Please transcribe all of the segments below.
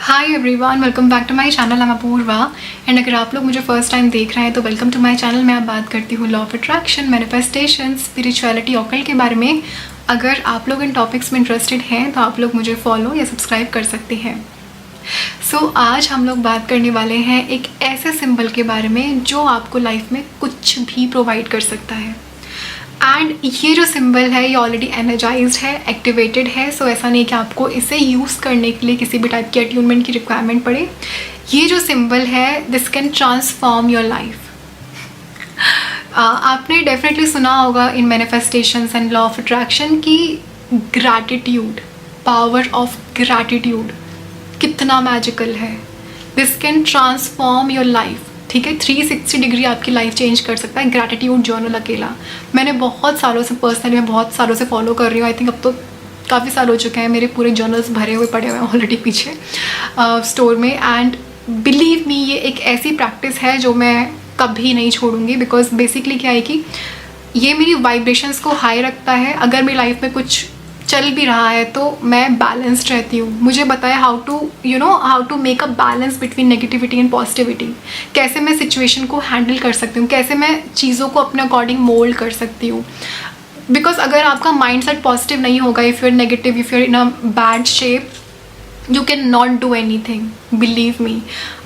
Hi everyone, welcome back to my channel. I am Apoorva and अगर आप लोग मुझे फर्स्ट टाइम देख रहे हैं तो वेलकम टू माय चैनल। मैं अब बात करती हूँ law of attraction, manifestation, spirituality, occult के बारे में। अगर आप लोग इन टॉपिक्स में इंटरेस्टेड हैं तो आप लोग मुझे फॉलो या सब्सक्राइब कर सकते हैं। आज हम लोग बात करने वाले हैं एक ऐसे सिंबल के बारे में जो आपको लाइफ में कुछ भी प्रोवाइड कर सकता है। एंड ये जो सिंबल है ये ऑलरेडी एनर्जाइज्ड है, एक्टिवेटेड है। सो ऐसा नहीं कि आपको इसे यूज़ करने के लिए किसी भी टाइप की अट्यूनमेंट की रिक्वायरमेंट पड़े। ये जो सिंबल है this can transform your life. आपने डेफिनेटली सुना होगा in manifestations and law of attraction की ग्रैटिट्यूड, पावर ऑफ ग्रैटिट्यूड कितना मैजिकल है। This can transform your life. ठीक है, 360 डिग्री आपकी लाइफ चेंज कर सकता है ग्रैटिट्यूड जर्नल अकेला। मैंने बहुत सालों से पर्सनली मैं बहुत सालों से फॉलो कर रही हूँ। आई थिंक अब तो काफ़ी साल हो चुके हैं, मेरे पूरे जर्नल्स भरे हुए पड़े हुए हैं ऑलरेडी पीछे स्टोर में। एंड बिलीव मी, ये एक ऐसी प्रैक्टिस है जो मैं कभी नहीं छोड़ूंगी। बिकॉज बेसिकली क्या है कि ये मेरी वाइब्रेशंस को हाई रखता है। अगर मेरी लाइफ में कुछ चल भी रहा है तो मैं बैलेंस्ड रहती हूँ। मुझे बताया how to make a balance between negativity and positivity. कैसे मैं सिचुएशन को हैंडल कर सकती हूँ, कैसे मैं चीज़ों को अपने अकॉर्डिंग मोल्ड कर सकती हूँ। बिकॉज अगर आपका माइंड सेट पॉजिटिव नहीं होगा, if you are negative, if you are in a bad shape, you can not do anything. Believe me,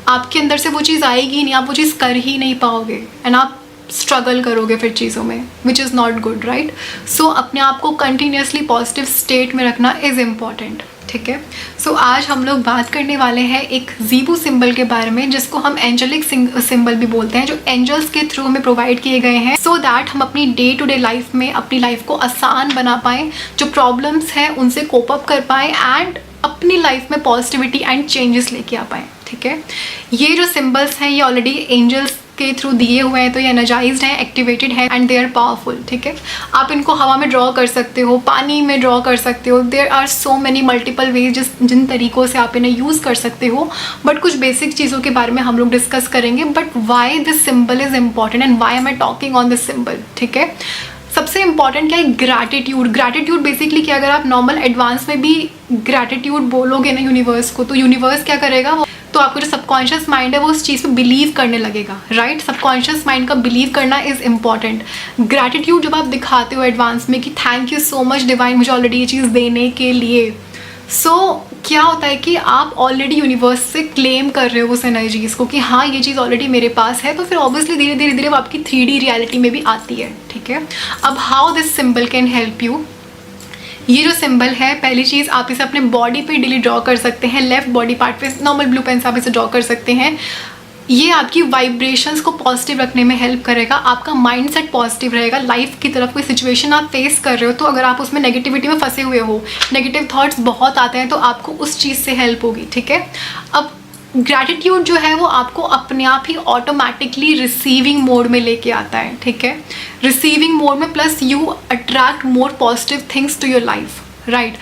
आपके अंदर से वो चीज़ आएगी ही नहीं, आप वो चीज़ कर ही नहीं पाओगे एंड आप स्ट्रगल करोगे फिर चीज़ों में, which is not good, right. So अपने आप को कंटिन्यूसली पॉजिटिव स्टेट में रखना इज़ इम्पॉर्टेंट। ठीक है, आज हम लोग बात करने वाले हैं एक ज़ीबू सिंबल के बारे में, जिसको हम एंजलिक सिंबल भी बोलते हैं, जो एंजल्स के थ्रू हमें प्रोवाइड किए गए हैं सो दैट हम अपनी डे टू डे लाइफ में अपनी लाइफ को आसान बना पाएँ, जो प्रॉब्लम्स हैं उनसे कोप अप कर पाएँ एंड अपनी लाइफ में पॉजिटिविटी एंड चेंजेस लेके आ पाएँ। ठीक है, ये जो सिंबल्स हैं ये ऑलरेडी एंजल्स के थ्रू दिए हुए हैं, तो ये एनर्जाइज्ड हैं, एक्टिवेटेड हैं एंड दे आर पावरफुल। ठीक है, आप इनको हवा में ड्रॉ कर सकते हो, पानी में ड्रॉ कर सकते हो। There are so many multiple ways जिन तरीक़ों से आप इन्हें यूज़ कर सकते हो। बट कुछ बेसिक चीज़ों के बारे में हम लोग डिस्कस करेंगे। But why this symbol is important and why am I talking on this symbol. ठीक है, सबसे इंपॉर्टेंट क्या है, ग्रैटिट्यूड। ग्रैटिट्यूड बेसिकली क्या, अगर आप नॉर्मल एडवांस में भी ग्रैटिट्यूड बोलोगे ना यूनिवर्स को, तो यूनिवर्स क्या करेगा, वो तो आपका जो सबकॉन्शियस माइंड है वो उस चीज़ पे बिलीव करने लगेगा, राइट। सबकॉन्शियस माइंड का बिलीव करना इज़ इम्पॉर्टेंट। ग्रैटिट्यूड जब आप दिखाते हो एडवांस में कि thank you so much divine मुझे ऑलरेडी ये चीज़ देने के लिए, क्या होता है कि आप ऑलरेडी यूनिवर्स से क्लेम कर रहे हो उस एनर्जीज़ को कि हाँ ये चीज़ ऑलरेडी मेरे पास है। तो फिर ऑब्वियसली धीरे धीरे वो आपकी 3D रियलिटी में भी आती है। ठीक है, अब how this symbol can help you. ये जो सिंबल है, पहली चीज़ आप इसे अपने बॉडी पे डेली ड्रॉ कर सकते हैं। लेफ्ट बॉडी पार्ट पे नॉर्मल ब्लू पेन से आप इसे ड्रॉ कर सकते हैं। ये आपकी वाइब्रेशंस को पॉजिटिव रखने में हेल्प करेगा। आपका माइंडसेट पॉजिटिव रहेगा। लाइफ की तरफ कोई सिचुएशन आप फेस कर रहे हो तो अगर आप उसमें नेगेटिविटी में फंसे हुए हो, नेगेटिव थॉट्स बहुत आते हैं, तो आपको उस चीज़ से हेल्प होगी। ठीक है, अब ग्रैटिट्यूड जो है वो आपको अपने आप ही ऑटोमेटिकली रिसीविंग मोड में लेके आता है। ठीक है, रिसीविंग मोड में plus you attract more positive things to your life, right.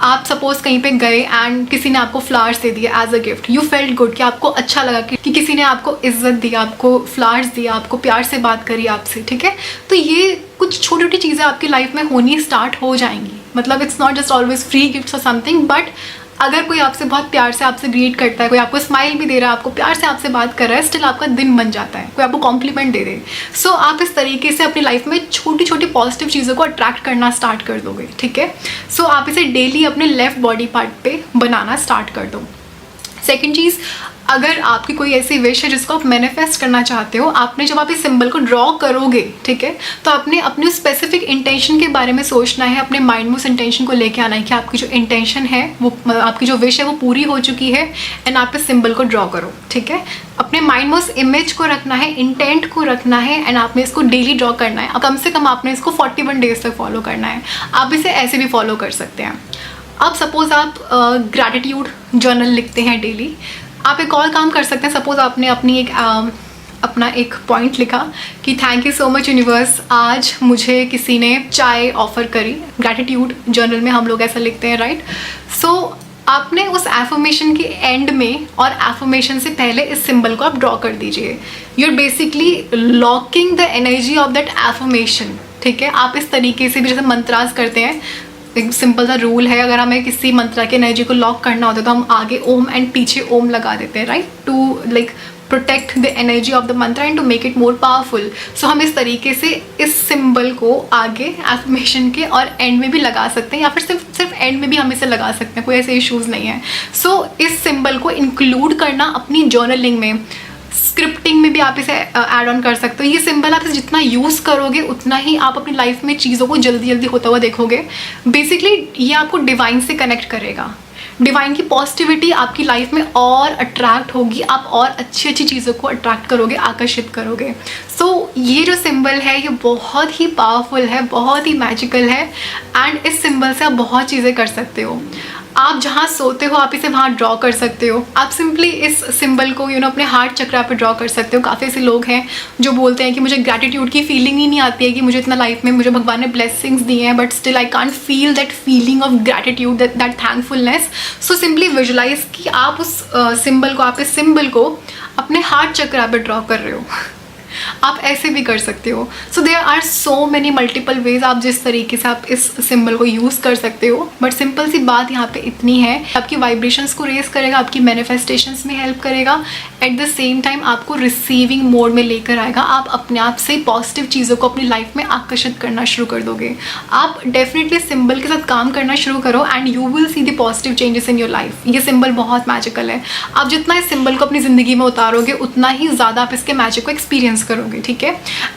आप सपोज कहीं पे गए एंड किसी ने आपको फ्लावर्स दे दिया as a gift, you felt good, कि आपको अच्छा लगा कि किसी ने आपको इज्जत दी, आपको फ्लावर्स दिया, आपको प्यार से बात करी आपसे। ठीक है, तो ये कुछ छोटी छोटी चीज़ें आपकी लाइफ में होनी स्टार्ट हो जाएंगी। मतलब it's not just always free gifts और समथिंग, बट अगर कोई आपसे बहुत प्यार से आपसे ग्रीट करता है, कोई आपको स्माइल भी दे रहा है, आपको प्यार से आपसे बात कर रहा है, स्टिल आपका दिन बन जाता है। कोई आपको कॉम्प्लीमेंट दे दे, आप इस तरीके से अपनी लाइफ में छोटी छोटी पॉजिटिव चीज़ों को अट्रैक्ट करना स्टार्ट कर दोगे। ठीक है, आप इसे डेली अपने लेफ्ट बॉडी पार्ट पे बनाना स्टार्ट कर दो। सेकेंड चीज़, अगर आपकी कोई ऐसी विश है जिसको आप मैनिफेस्ट करना चाहते हो, आपने जब आप इस सिंबल को ड्रॉ करोगे, ठीक है, तो आपने अपने स्पेसिफिक इंटेंशन के बारे में सोचना है, अपने माइंड में उस इंटेंशन को लेके आना है कि आपकी जो इंटेंशन है वो, आपकी जो विश है वो पूरी हो चुकी है एंड आप इस सिंबल को ड्रॉ करो। ठीक है, अपने माइंड में उस इमेज को रखना है, इंटेंट को रखना है एंड आपने इसको डेली ड्रॉ करना है। कम से कम आपने इसको 41 डेज तक फॉलो करना है। आप इसे ऐसे भी फॉलो कर सकते हैं। अब सपोज आप ग्रैटिट्यूड जर्नल लिखते हैं डेली, आप एक और काम कर सकते हैं। सपोज आपने अपना एक पॉइंट लिखा कि thank you so much universe, आज मुझे किसी ने चाय ऑफर करी। ग्रैटिट्यूड जर्नल में हम लोग ऐसा लिखते हैं, राइट। आपने उस एफर्मेशन के एंड में और एफर्मेशन से पहले इस सिंबल को आप ड्रॉ कर दीजिए। You are basically locking the energy of that affirmation. ठीक है, आप इस तरीके से भी जैसे मंत्रास करते हैं, एक सिंपल सा रूल है, अगर हमें किसी मंत्र की एनर्जी को लॉक करना होता है तो हम आगे ओम एंड पीछे ओम लगा देते हैं, right, to like protect the energy of the mantra and to make it more powerful. So हम इस तरीके से इस सिंबल को आगे एफर्मेशन के और एंड में भी लगा सकते हैं, या फिर सिर्फ एंड में भी हम इसे लगा सकते हैं, कोई ऐसे इश्यूज़ नहीं है। सो इस सिंबल को इंक्लूड करना अपनी जर्नलिंग में, स्क्रिप्टिंग में भी आप इसे ऐड ऑन कर सकते हो। ये सिंबल आप इसे जितना यूज़ करोगे उतना ही आप अपनी लाइफ में चीज़ों को जल्दी जल्दी होता हुआ देखोगे। बेसिकली ये आपको डिवाइन से कनेक्ट करेगा, डिवाइन की पॉजिटिविटी आपकी लाइफ में और अट्रैक्ट होगी, आप और अच्छी अच्छी चीज़ों को अट्रैक्ट करोगे, आकर्षित करोगे। सो ये जो सिंबल है ये बहुत ही पावरफुल है, बहुत ही मैजिकल है, एंड इस सिंबल से आप बहुत चीज़ें कर सकते हो। आप जहाँ सोते हो आप इसे वहाँ ड्रॉ कर सकते हो। आप सिंपली इस सिंबल को अपने हार्ट चक्रा पे ड्रॉ कर सकते हो। काफ़ी ऐसे लोग हैं जो बोलते हैं कि मुझे ग्रैटिट्यूड की फीलिंग ही नहीं आती है, कि मुझे इतना लाइफ में मुझे भगवान ने ब्लेसिंग्स दिए हैं, but still I can't feel that feeling of gratitude, that thankfulness. So simply visualize कि आप उस सिंबल को, आप इस सिंबल को अपने हार्ट चक्रा पे ड्रॉ कर रहे हो। आप ऐसे भी कर सकते हो। So there are so many multiple ways आप जिस तरीके से आप इस सिंबल को यूज़ कर सकते हो। बट सिंपल सी बात यहाँ पे इतनी है, आपकी वाइब्रेशंस को रेज करेगा, आपकी मैनिफेस्टेशंस में हेल्प करेगा, एट द सेम टाइम आपको रिसीविंग मोड में लेकर आएगा। आप अपने आप से पॉजिटिव चीज़ों को अपनी लाइफ में आकर्षित करना शुरू कर दोगे। आप डेफिनेटली सिंबल के साथ काम करना शुरू करो and you will see the positive changes in your life. ये सिंबल बहुत मैजिकल है। आप जितना इस सिंबल को अपनी ज़िंदगी में उतारोगे उतना ही ज़्यादा आप इसके मैजिक को एक्सपीरियंस करोगे, ठीक है।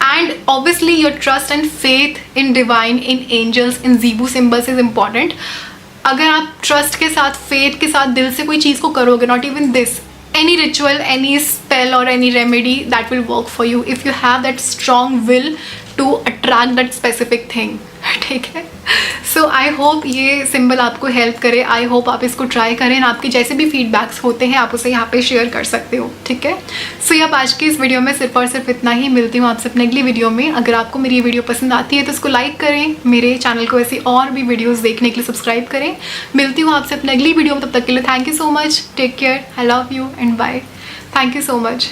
And obviously your trust and faith in divine, in angels, in Zibu symbols is important. अगर आप ट्रस्ट के साथ, फेथ के साथ दिल से कोई चीज़ को करोगे, not even this, any ritual, any spell or any remedy that will work for you if you have that strong will to attract that specific thing, ठीक है। सो आई होप ये सिंबल आपको हेल्प करे, आई होप आप इसको try करें, आपके जैसे भी फीडबैक्स होते हैं आप उसे यहाँ पे शेयर कर सकते हो, ठीक है। सो अब आज की इस वीडियो में सिर्फ और सिर्फ इतना ही। मिलती हूँ आपसे अपने अगली वीडियो में। अगर आपको मेरी ये वीडियो पसंद आती है तो इसको लाइक करें, मेरे चैनल को ऐसी और भी वीडियोज़ देखने के लिए सब्सक्राइब करें। मिलती हूँ आपसे अपने अगली वीडियो में, तब तक के लिए thank you so much, take care, I love you and bye. Thank you so much.